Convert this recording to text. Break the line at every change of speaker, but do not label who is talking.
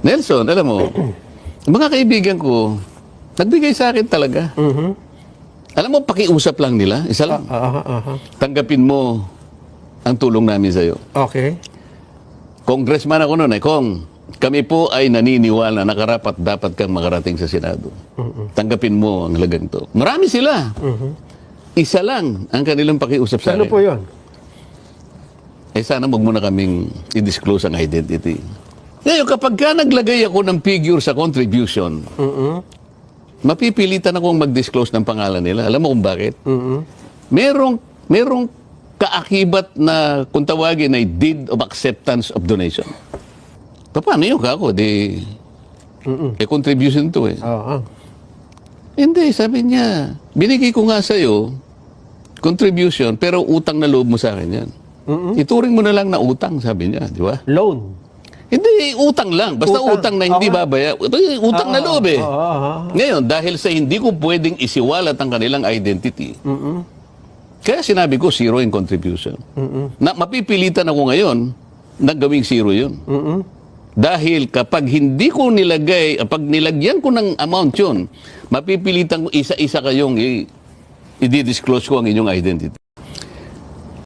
Nelson, alam mo, mga kaibigan ko, nagbigay sa akin talaga. Alam mo, pakiusap lang nila, isa lang. Tanggapin mo ang tulong namin sa'yo.
Okay.
Congressman ako noon Kong, kami po ay naniniwala na karapat dapat kang makarating sa Senado. Tanggapin mo ang halagang to. Marami sila. Isa lang ang kanilang pakiusap sa akin.
Ano po yun?
Sana wag mo na kaming i-disclose ang identity. Ngayon, kapag ka naglagay ako ng figure sa contribution, mapipilitan akong mag-disclose ng pangalan nila. Alam mo kung bakit? Merong kaakibat na, kung tawagin, ay deed of acceptance of donation. Paano yun kako? Contribution to eh. Hindi, sabi niya, binigay ko nga sa'yo, contribution, pero utang na loob mo sa akin yan. Ituring mo na lang na utang, sabi niya, di ba?
Loan.
Hindi, utang lang. Basta utang na hindi babaya. Utang na loob eh. Ngayon, dahil sa hindi ko pwedeng isiwalat ang kanilang identity, kaya sinabi ko, zero in contribution. Na mapipilitan ako ngayon na gawing zero yun. Dahil kapag hindi ko nilagay, pag nilagyan ko ng amount yun, mapipilitan ko isa-isa kayong i-disclose ko ang inyong identity.